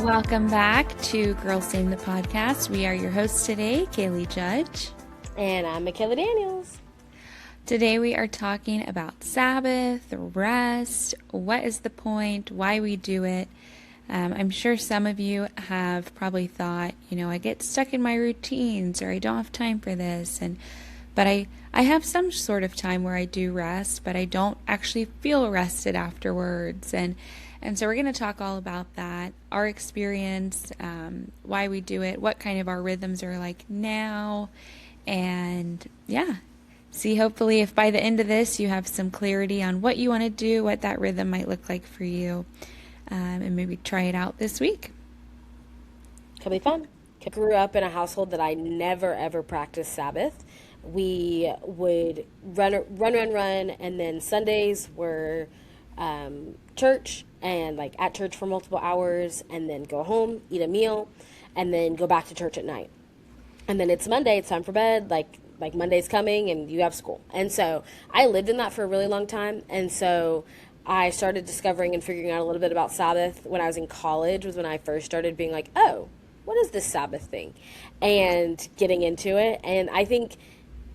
Welcome back to Girls Sing the Podcast. We are your hosts today, Kaylee Judge. And I'm Michaela Daniels. Today we are talking about Sabbath, rest, what is the point, why we do it. I'm sure some of you have probably thought, I get stuck in my routines or I don't have time for this. But I have some sort of time where I do rest, but I don't actually feel rested afterwards. And so we're going to talk all about that, our experience, why we do it, what kind of our rhythms are like now, and see hopefully if by the end of this you have some clarity on what you want to do, what that rhythm might look like for you, and maybe try it out this week. Could be fun. I grew up in a household that I never ever practiced Sabbath. We would run, and then Sundays were church and like at church for multiple hours, and then go home, eat a meal, and then go back to church at night. And then it's Monday, it's time for bed, like Monday's coming and you have school. And so I lived in that for a really long time. And so I started discovering and figuring out a little bit about Sabbath when I was in college, was when I first started being like, oh, what is this Sabbath thing? And getting into it. And I think,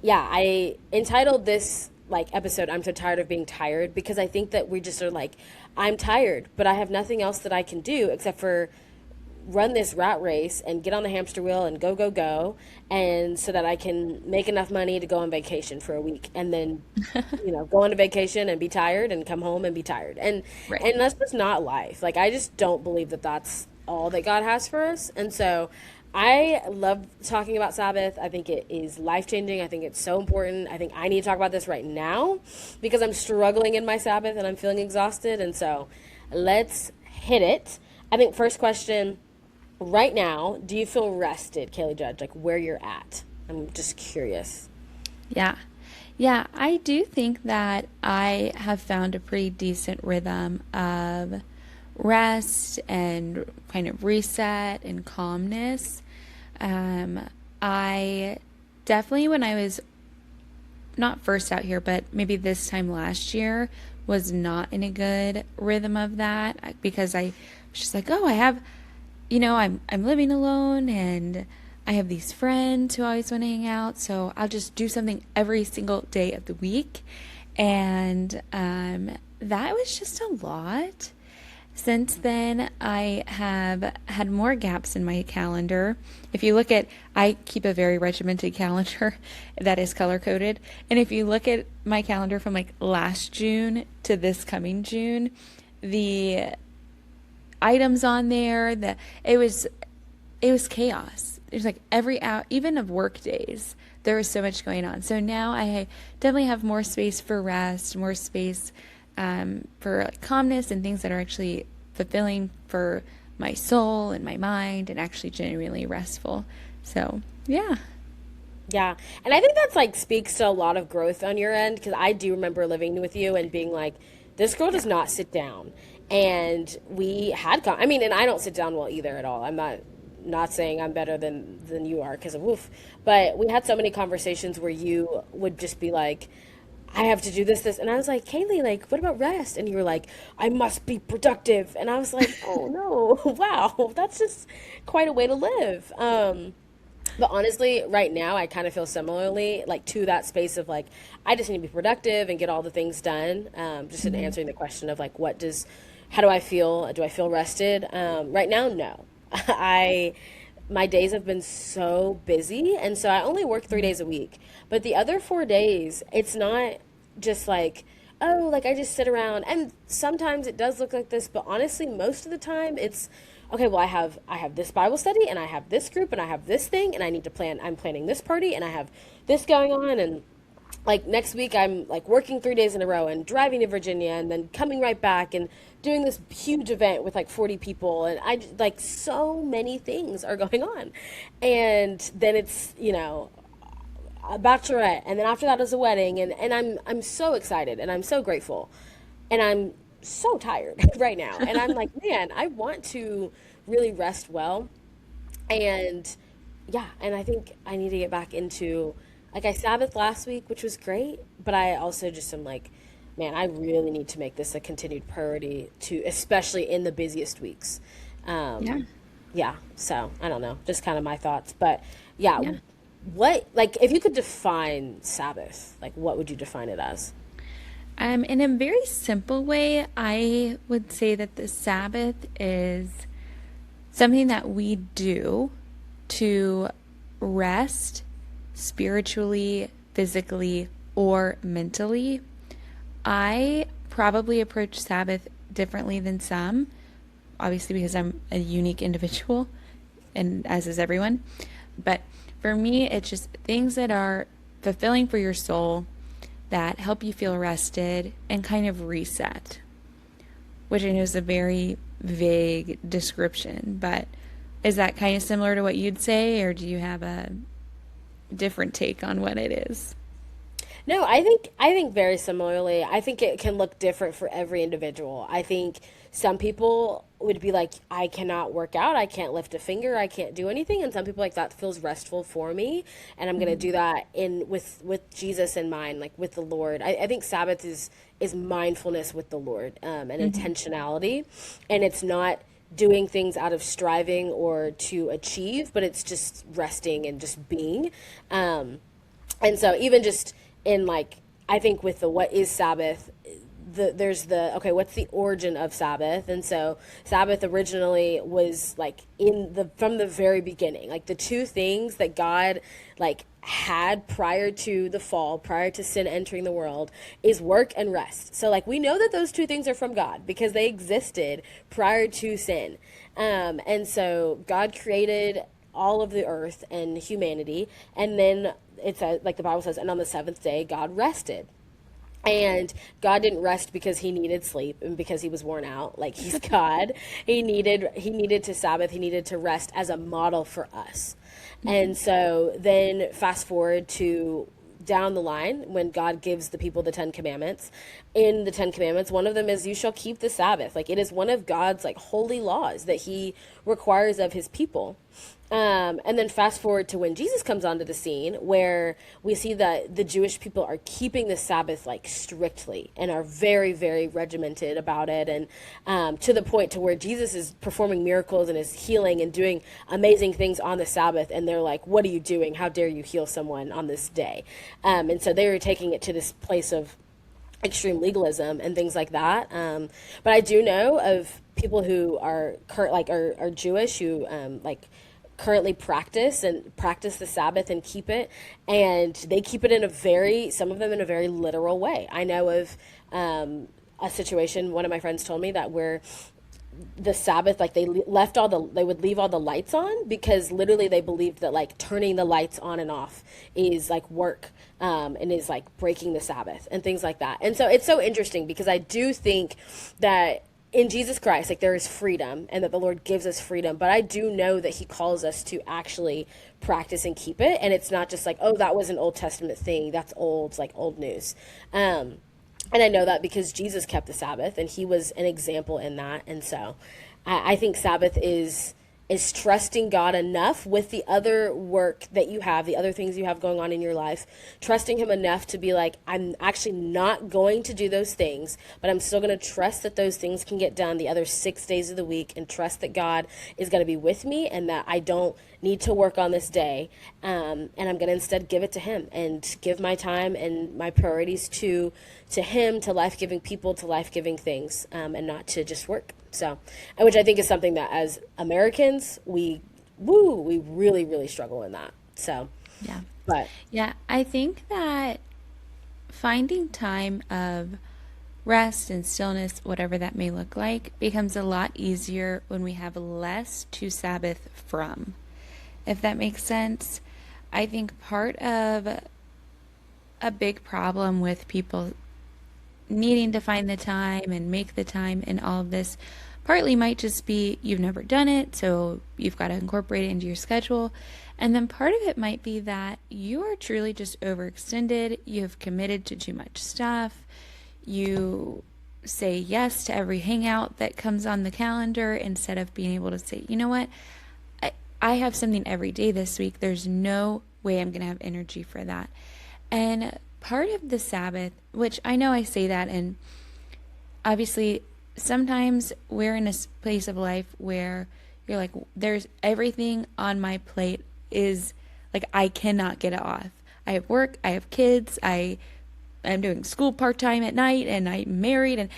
I entitled this episode, I'm so tired of being tired, because I think that we just are like, I'm tired, but I have nothing else that I can do except for run this rat race and get on the hamster wheel and go, and so that I can make enough money to go on vacation for a week, and then go on a vacation and be tired and come home and be tired, and Right. and that's just not life. Like, I just don't believe that that's all that God has for us. And so I love talking about Sabbath. I think it is life-changing. I think it's so important. I think I need to talk about this right now because I'm struggling in my Sabbath and I'm feeling exhausted. And so let's hit it. I think first question, right now, do you feel rested, Kaylee Judge, like where you're at? I'm just curious. Yeah. Yeah, I do think that I have found a pretty decent rhythm of rest and kind of reset and calmness. I definitely, when I was not first out here, but maybe this time last year, was not in a good rhythm of that because I was just like, oh, I have, I'm living alone and I have these friends who always want to hang out, so I'll just do something every single day of the week. And that was just a lot. Since then, I have had more gaps in my calendar. If you look at, I keep a very regimented calendar that is color coded. And if you look at my calendar from like last June to this coming June, the items on there, it was chaos. It was like every hour, even of work days, there was so much going on. So now I definitely have more space for rest, more space for calmness and things that are actually fulfilling for my soul and my mind and actually genuinely restful. So, yeah. Yeah. And I think that's speaks to a lot of growth on your end, because I do remember living with you and being like, this girl does not sit down. And we had, and I don't sit down well either at all. I'm not saying I'm better than you are because of woof, but we had so many conversations where you would just be like, I have to do this. And I was like, Kaylee, what about rest? And you were like, I must be productive. And I was like, oh no, wow, that's just quite a way to live. But honestly, right now, I kind of feel similarly, to that space of I just need to be productive and get all the things done. Just in answering the question of how do I feel? Do I feel rested? Right now, no. My days have been so busy, and so I only work 3 days a week. But the other 4 days, it's not just I just sit around. And sometimes it does look like this, but honestly, most of the time it's okay. Well, I have this Bible study, and I have this group, and I have this thing, and I need to plan. I'm planning this party, and I have this going on, and next week I'm working 3 days in a row and driving to Virginia and then coming right back and doing this huge event with 40 people, and I so many things are going on. And then it's a bachelorette, and then after that is a wedding, and I'm so excited and I'm so grateful, and I'm so tired right now, and I'm like, man, I want to really rest well. And and I think I need to get back into, I Sabbath last week, which was great, but I also just am like, man, I really need to make this a continued priority, to especially in the busiest weeks. Yeah. Yeah. So I don't know, just kind of my thoughts. But yeah, Yeah. what, like, if you could define Sabbath, like, what would you define it as? In a very simple way, I would say that the Sabbath is something that we do to rest spiritually, physically, or mentally. I probably approach Sabbath differently than some, obviously, because I'm a unique individual, and as is everyone. But for me, it's just things that are fulfilling for your soul, that help you feel rested and kind of reset, which I know is a very vague description, but is that kind of similar to what you'd say, or do you have a different take on what it is? No, I think very similarly. I think it can look different for every individual. I think some people would be like, I cannot work out, I can't lift a finger, I can't do anything, and some people like that feels restful for me, and I'm gonna do that in with Jesus in mind, like with the Lord. I think Sabbath is mindfulness with the Lord, and Mm-hmm. intentionality, and it's not doing things out of striving or to achieve, but it's just resting and just being. And so even just in like, I think with the what is Sabbath, there's the okay, what's the origin of Sabbath? And so Sabbath originally was like in the from the very beginning, like the two things that God like had prior to the fall, prior to sin entering the world, is work and rest. So like we know that those two things are from God because they existed prior to sin. And so God created all of the earth and humanity, and then it says, like the Bible says, and on the seventh day God rested. And God didn't rest because he needed sleep and because he was worn out. Like he's God. He needed to Sabbath, he needed to rest as a model for us. Mm-hmm. And so then fast forward to down the line when God gives the people the 10 commandments. In the 10 commandments, one of them is you shall keep the Sabbath. Like it is one of God's like holy laws that he requires of his people. And then fast forward to when Jesus comes onto the scene, where we see that the Jewish people are keeping the Sabbath like strictly and are very, very regimented about it, and to the point to where Jesus is performing miracles and is healing and doing amazing things on the Sabbath, and they're like, "What are you doing? How dare you heal someone on this day?" And so they were taking it to this place of extreme legalism and things like that. But I do know of people who are are Jewish who like currently practice the Sabbath and keep it, and they keep it in a very some of them in a very literal way. I know of a situation. One of my friends told me that where the Sabbath, like they would leave all the lights on because literally they believed that like turning the lights on and off is like work, and is like breaking the Sabbath and things like that. And so it's so interesting because I do think that in Jesus Christ, like there is freedom and that the Lord gives us freedom, but I do know that he calls us to actually practice and keep it. And it's not just like, oh, that was an Old Testament thing. That's old, it's like old news. And I know that because Jesus kept the Sabbath and he was an example in that. And so I think Sabbath is trusting God enough with the other work that you have, the other things you have going on in your life, trusting him enough to be like, I'm actually not going to do those things, but I'm still going to trust that those things can get done the other 6 days of the week, and trust that God is going to be with me and that I don't need to work on this day. And I'm going to instead give it to him and give my time and my priorities to him, to life-giving people, to life-giving things, and not to just work. So, which I think is something that as Americans, we really, really struggle in that. So, Yeah. but Yeah. I think that finding time of rest and stillness, whatever that may look like, becomes a lot easier when we have less to Sabbath from. If that makes sense. I think part of a big problem with people needing to find the time and make the time and all of this partly might just be you've never done it, so you've got to incorporate it into your schedule. And then part of it might be that you are truly just overextended. You have committed to too much stuff. You say yes to every hangout that comes on the calendar instead of being able to say, you know what, I, I have something every day this week. There's no way I'm going to have energy for that. And part of the Sabbath, which I know I say that, and obviously sometimes we're in a place of life where you're like, there's everything on my plate is like, I cannot get it off. I have work, I have kids, I'm doing school part time at night, and I'm married, and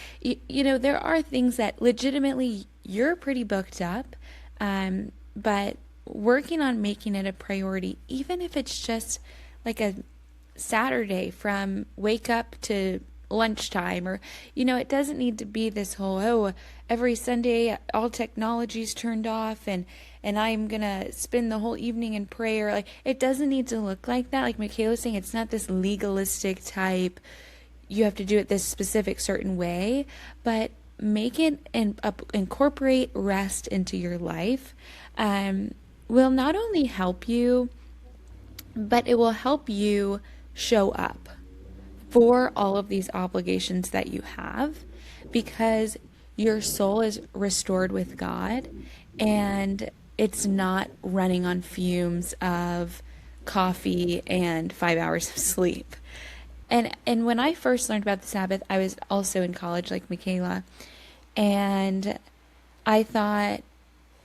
there are things that legitimately you're pretty booked up, but working on making it a priority, even if it's just like a Saturday from wake up to lunchtime, or it doesn't need to be this whole, oh, every Sunday all technology's turned off, and I'm gonna spend the whole evening in prayer. Like, it doesn't need to look like that. Like Michaela was saying, it's not this legalistic type, you have to do it this specific certain way, but make it and incorporate rest into your life. Will not only help you, but it will help you show up for all of these obligations that you have, because your soul is restored with God, and it's not running on fumes of coffee and 5 hours of sleep. And when I first learned about the Sabbath, I was also in college like Michaela, and I thought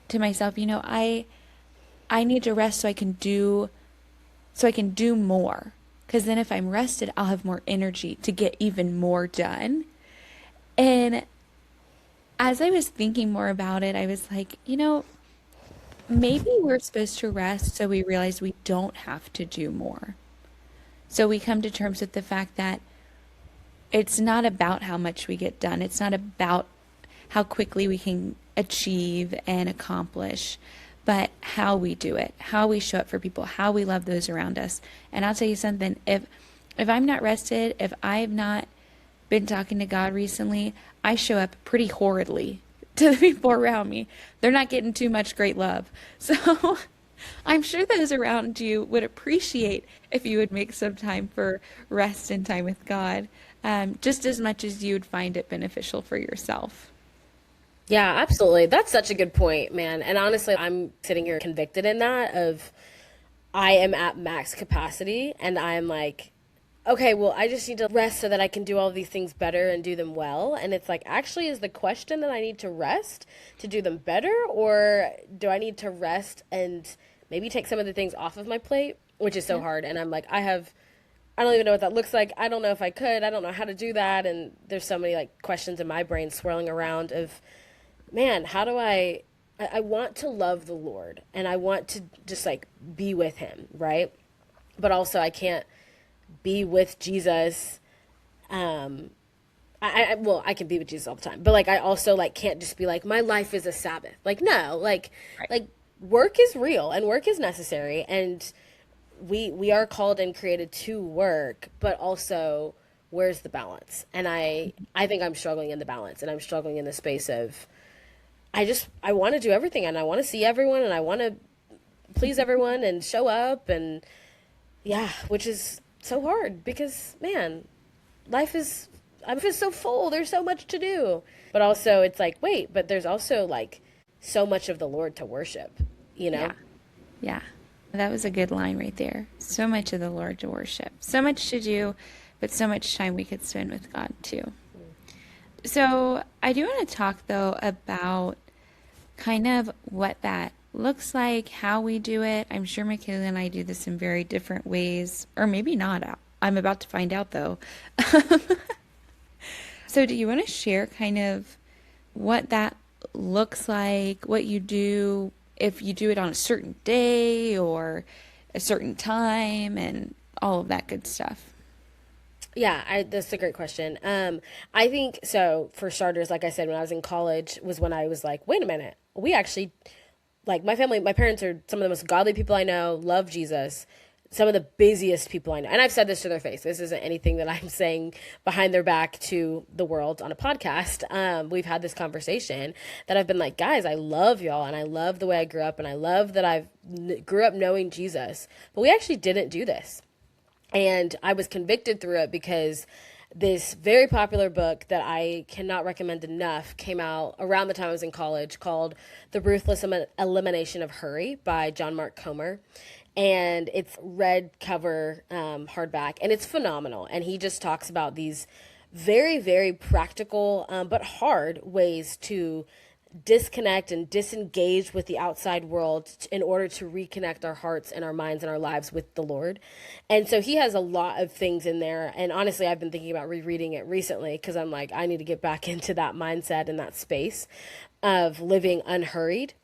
to myself, I need to rest so I can do more. Because then if I'm rested, I'll have more energy to get even more done. And as I was thinking more about it, I was like, maybe we're supposed to rest so we realize we don't have to do more. So we come to terms with the fact that it's not about how much we get done. It's not about how quickly we can achieve and accomplish, but how we do it, how we show up for people, how we love those around us. And I'll tell you something, if I'm not rested, if I have not been talking to God recently, I show up pretty horridly to the people around me. They're not getting too much great love. So I'm sure those around you would appreciate if you would make some time for rest and time with God, just as much as you would find it beneficial for yourself. Yeah, absolutely. That's such a good point, man. And honestly, I'm sitting here convicted in that of I am at max capacity and I'm like, okay, well, I just need to rest so that I can do all these things better and do them well. And it's like, actually, is the question that I need to rest to do them better, or do I need to rest and maybe take some of the things off of my plate, which is so Yeah. hard. And I'm like, I don't even know what that looks like. I don't know if I could. I don't know how to do that. And there's so many like questions in my brain swirling around of, man, how do I want to love the Lord and I want to just like be with him, right? But also I can't be with Jesus. Um, well, I can be with Jesus all the time, but like I also like can't just be like my life is a Sabbath. Like no, Right. like work is real and work is necessary, and we are called and created to work, but also where's the balance? And I think I'm struggling in the balance, and I'm struggling in the space of I want to do everything, and I want to see everyone, and I want to please everyone and show up, and yeah, which is so hard because man, life is so full. There's so much to do. But also it's like, wait, but there's also like so much of the Lord to worship, you know? Yeah. Yeah. That was a good line right there. So much of the Lord to worship, so much to do, but so much time we could spend with God too. So I do want to talk though about kind of what that looks like, how we do it. I'm sure Michaela and I do this in very different ways, or maybe not. I'm about to find out though. So do you want to share kind of what that looks like, what you do, if you do it on a certain day or a certain time, and all of that good stuff? Yeah, that's a great question. I think so. For starters, like I said, when I was in college, was when I was like, wait a minute, we actually like my family. My parents are some of the most godly people I know. Love Jesus. Some of the busiest people I know, and I've said this to their face. This isn't anything that I'm saying behind their back to the world on a podcast. We've had this conversation that I've been like, guys, I love y'all, and I love the way I grew up, and I love that grew up knowing Jesus. But we actually didn't do this. And I was convicted through it because this very popular book that I cannot recommend enough came out around the time I was in college called The Ruthless Elimination of Hurry by John Mark Comer. And it's red cover hardback, and it's phenomenal. And he just talks about these very, very practical but hard ways to disconnect and disengage with the outside world in order to reconnect our hearts and our minds and our lives with the Lord. And so he has a lot of things in there. And honestly, I've been thinking about rereading it recently because I'm like, I need to get back into that mindset and that space of living unhurried.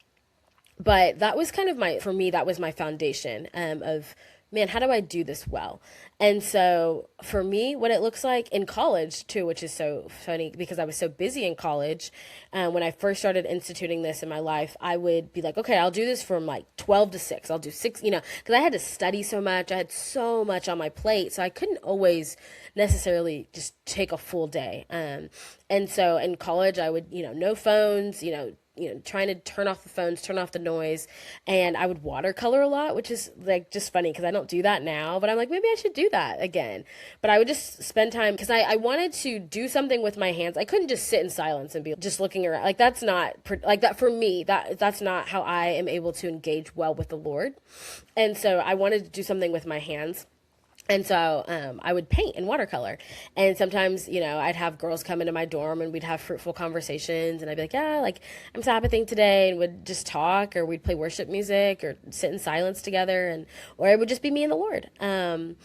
But that was kind of for me, that was my foundation of, man, how do I do this well? And so for me, what it looks like in college too, which is so funny because I was so busy in college. When I first started instituting this in my life, I would be like, okay, I'll do this from like 12 to 6. I'll do 6, because I had to study so much. I had so much on my plate. So I couldn't always necessarily just take a full day. And so in college, I would, no phones, trying to turn off the phones, turn off the noise. And I would watercolor a lot, which is like just funny because I don't do that now, but I'm like, maybe I should do that again. But I would just spend time because I wanted to do something with my hands. I couldn't just sit in silence and be just looking around. Like that's not like that for me, that's not how I am able to engage well with the Lord. And so I wanted to do something with my hands. And so I would paint in watercolor. And sometimes, I'd have girls come into my dorm and we'd have fruitful conversations. And I'd be like, yeah, like I'm Sabbathing today. And would just talk, or we'd play worship music or sit in silence together. Or it would just be me and the Lord. And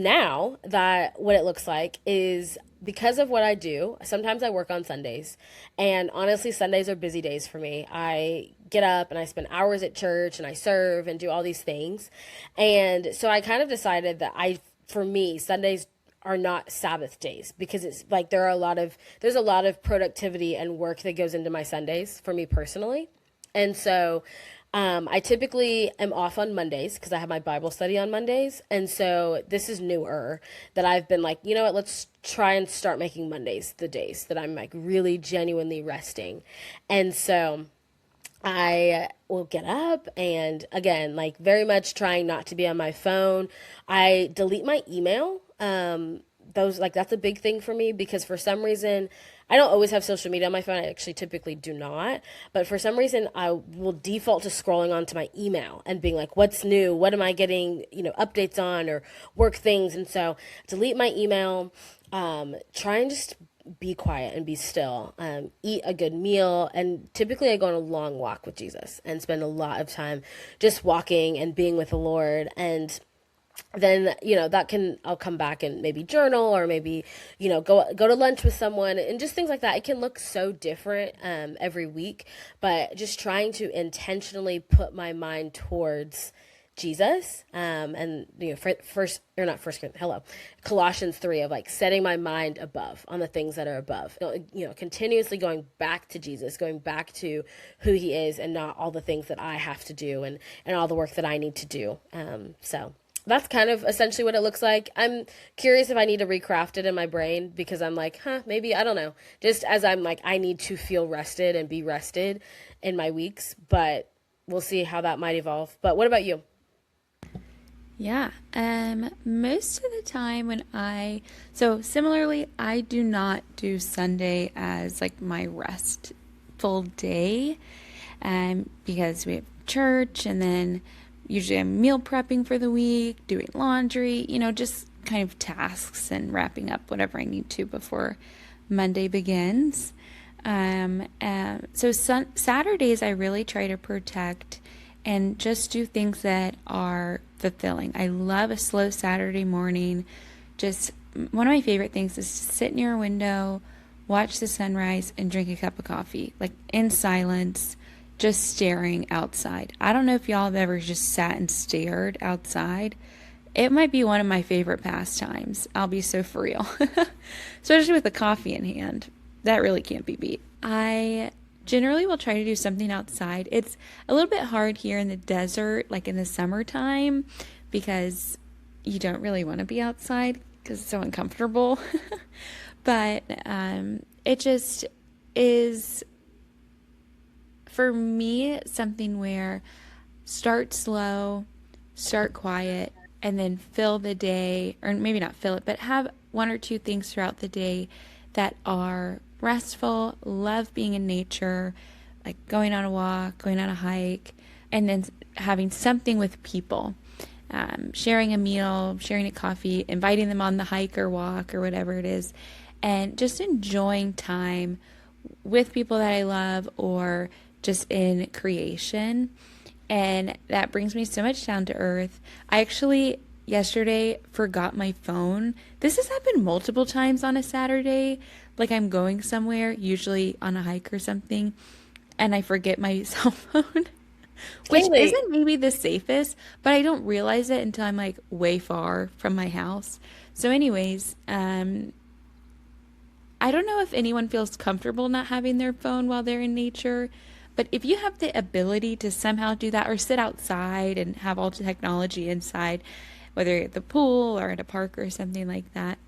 now that what it looks like is because of what I do, sometimes I work on Sundays. And honestly, Sundays are busy days for me. I get up and I spend hours at church and I serve and do all these things. And so I kind of decided that for me, Sundays are not Sabbath days because it's like there's a lot of productivity and work that goes into my Sundays for me personally. And so I typically am off on Mondays because I have my Bible study on Mondays. And so this is newer that I've been like, you know what, let's try and start making Mondays the days that I'm like really genuinely resting. And so I will get up and again, like very much trying not to be on my phone. I delete my email. That's a big thing for me because for some reason I don't always have social media on my phone. I actually typically do not. But for some reason, I will default to scrolling onto my email and being like, what's new? What am I getting, updates on or work things? And so delete my email, try and just be quiet and be still, eat a good meal. And typically I go on a long walk with Jesus and spend a lot of time just walking and being with the Lord. And then I'll come back and maybe journal or maybe go to lunch with someone and just things like that. It can look so different every week, but just trying to intentionally put my mind towards Jesus, and Colossians 3 of like setting my mind above on the things that are above, continuously going back to Jesus, going back to who he is and not all the things that I have to do and all the work that I need to do. So that's kind of essentially what it looks like. I'm curious if I need to recraft it in my brain because I'm like, maybe, I don't know. Just as I'm like, I need to feel rested and be rested in my weeks, but we'll see how that might evolve. But what about you? Yeah. Most of the time so similarly, I do not do Sunday as like my restful day, because we have church and then usually I'm meal prepping for the week, doing laundry, just kind of tasks and wrapping up whatever I need to before Monday begins. So Saturdays I really try to protect and just do things that are fulfilling. I love a slow Saturday morning. Just one of my favorite things is to sit near a window, watch the sunrise, and drink a cup of coffee, like in silence, just staring outside. I don't know if y'all have ever just sat and stared outside. It might be one of my favorite pastimes. I'll be so for real. Especially with a coffee in hand. That really can't be beat. I generally will try to do something outside. It's a little bit hard here in the desert, like in the summertime, because you don't really want to be outside because it's so uncomfortable. But it just is, for me, something where start slow, start quiet, and then fill the day, or maybe not fill it, but have one or two things throughout the day that are restful, love being in nature, like going on a walk, going on a hike, and then having something with people, sharing a meal, sharing a coffee, inviting them on the hike or walk or whatever it is, and just enjoying time with people that I love or just in creation. And that brings me so much down to earth. I actually yesterday forgot my phone. This has happened multiple times on a Saturday. Like I'm going somewhere, usually on a hike or something, and I forget my cell phone, which Haley, isn't maybe the safest, but I don't realize it until I'm like way far from my house. So, anyways, I don't know if anyone feels comfortable not having their phone while they're in nature, but if you have the ability to somehow do that or sit outside and have all the technology inside, whether you're at the pool or at a park or something like that,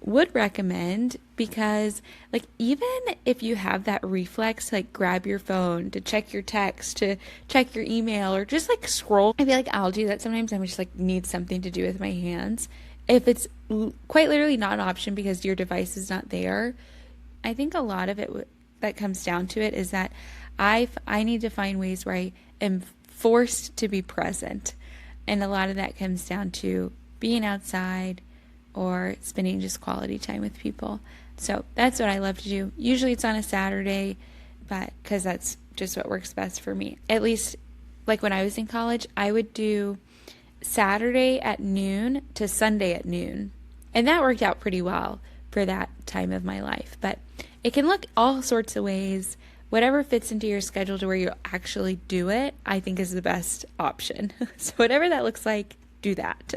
would recommend because, like, even if you have that reflex, like, grab your phone to check your text, to check your email, or just like scroll, I feel like I'll do that sometimes. I'm just like, need something to do with my hands. If it's quite literally not an option because your device is not there, I think a lot of it that comes down to it is that I need to find ways where I am forced to be present. And a lot of that comes down to being outside or spending just quality time with people. So that's what I love to do. Usually it's on a Saturday, but because that's just what works best for me. At least, like when I was in college, I would do Saturday at noon to Sunday at noon. And that worked out pretty well for that time of my life. But it can look all sorts of ways. Whatever fits into your schedule to where you actually do it, I think is the best option. So, whatever that looks like, do that.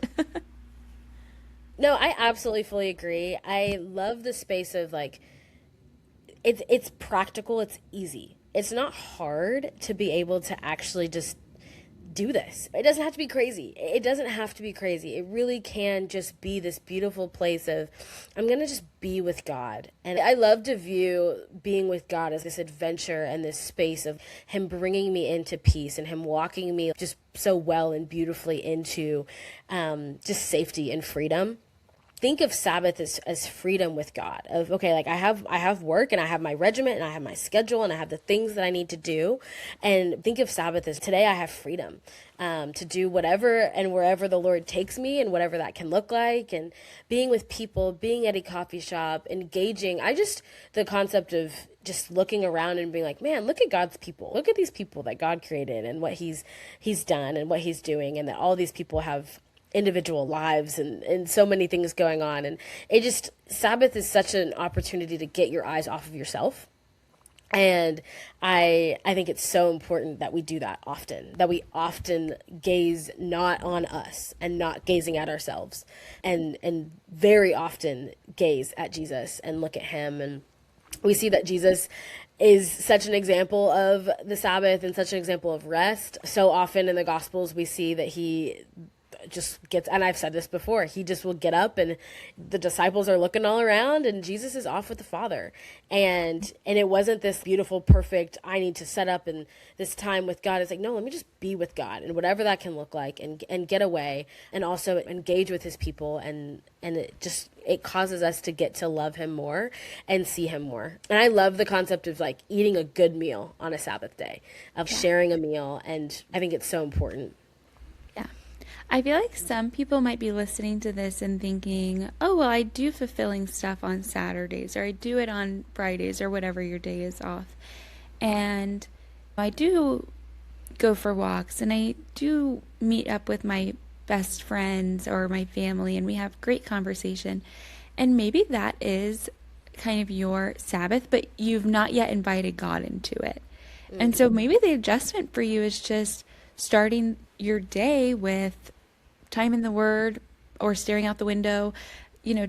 no, I absolutely fully agree. I love the space of like it's practical, it's easy. It's not hard to be able to actually just do this. It doesn't have to be crazy. It doesn't have to be crazy. It really can just be this beautiful place of, I'm going to just be with God. And I love to view being with God as this adventure and this space of Him bringing me into peace and Him walking me just so well and beautifully into just safety and freedom. Think of Sabbath as freedom with God. Of okay, like I have work and I have my regiment and I have my schedule and I have the things that I need to do. And think of Sabbath as today I have freedom to do whatever and wherever the Lord takes me and whatever that can look like. And being with people, being at a coffee shop, engaging. The concept of just looking around and being like, man, look at God's people. Look at these people that God created and what He's done and what He's doing, and that all these people have individual lives and so many things going on. And Sabbath is such an opportunity to get your eyes off of yourself. And I think it's so important that we do that often, that we often gaze not on us and not gazing at ourselves, and very often gaze at Jesus and look at Him. And we see that Jesus is such an example of the Sabbath and such an example of rest. So often in the Gospels, we see that He just gets, and I've said this before, He just will get up and the disciples are looking all around and Jesus is off with the Father. And it wasn't this beautiful, perfect, I need to set up and this time with God. It's like, no, let me just be with God and whatever that can look like, and get away and also engage with His people. And it causes us to get to love Him more and see Him more. And I love the concept of like eating a good meal on a Sabbath day, of Yeah. sharing a meal. And I think it's so important. Yeah. I feel like some people might be listening to this and thinking, oh, well, I do fulfilling stuff on Saturdays, or I do it on Fridays, or whatever your day is off. And I do go for walks and I do meet up with my best friends or my family and we have great conversation. And maybe that is kind of your Sabbath, but you've not yet invited God into it. And so maybe the adjustment for you is just starting your day with time in the Word or staring out the window,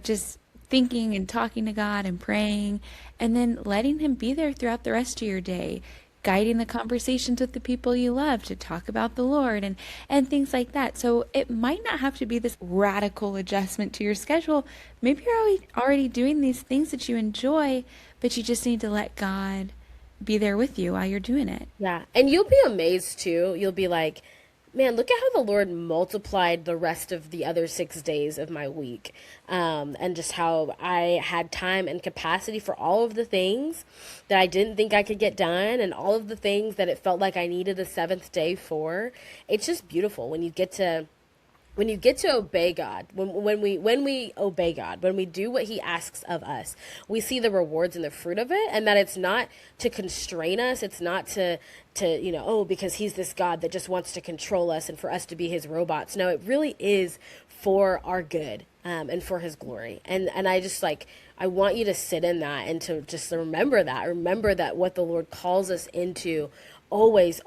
just thinking and talking to God and praying, and then letting Him be there throughout the rest of your day, guiding the conversations with the people you love to talk about the Lord and things like that. So it might not have to be this radical adjustment to your schedule. Maybe you're already doing these things that you enjoy, but you just need to let God be there with you while you're doing it. Yeah. And you'll be amazed too. You'll be like, man, look at how the Lord multiplied the rest of the other 6 days of my week. And just how I had time and capacity for all of the things that I didn't think I could get done and all of the things that it felt like I needed a seventh day for. It's just beautiful when you get to when you get to obey God, when we obey God, when we do what He asks of us, we see the rewards and the fruit of it, and that it's not to constrain us. It's not to oh, because He's this God that just wants to control us and for us to be His robots. No, it really is for our good, and for His glory. And I just like, I want you to sit in that and to just remember that what the Lord calls us into always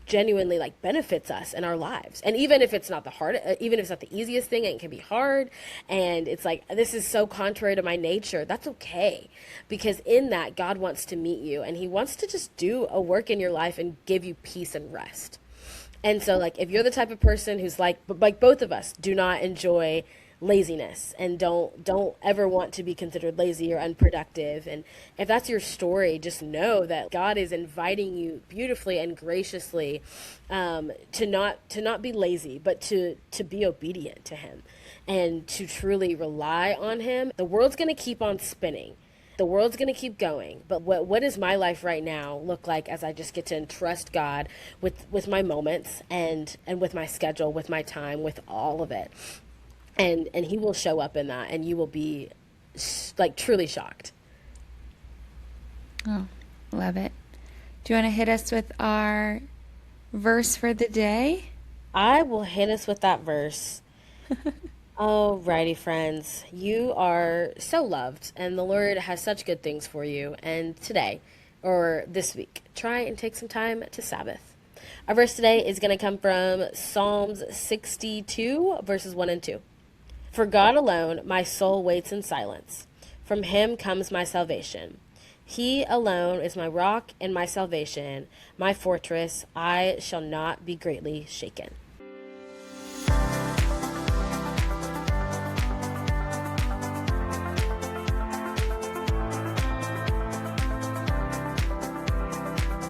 genuinely like benefits us in our lives. And even if it's not the hard, even if it's not the easiest thing, it can be hard, and it's like, this is so contrary to my nature, that's okay, because in that, God wants to meet you, and He wants to just do a work in your life and give you peace and rest. And so, like, if you're the type of person who's like both of us do not enjoy laziness and don't ever want to be considered lazy or unproductive, and if that's your story, just know that God is inviting you beautifully and graciously, to not be lazy, but to be obedient to Him and to truly rely on Him. The world's going to keep on spinning. The world's going to keep going, but what does my life right now look like as I just get to entrust God with my moments, and with my schedule, with my time, with all of it, and He will show up in that, and you will be like truly shocked. Oh, love it. Do you want to hit us with our verse for the day? I will hit us with that verse. Alrighty, friends. You are so loved, and the Lord has such good things for you. And today, or this week, try and take some time to Sabbath. Our verse today is going to come from Psalms 62, verses 1 and 2. For God alone my soul waits in silence. From Him comes my salvation. He alone is my rock and my salvation, my fortress. I shall not be greatly shaken.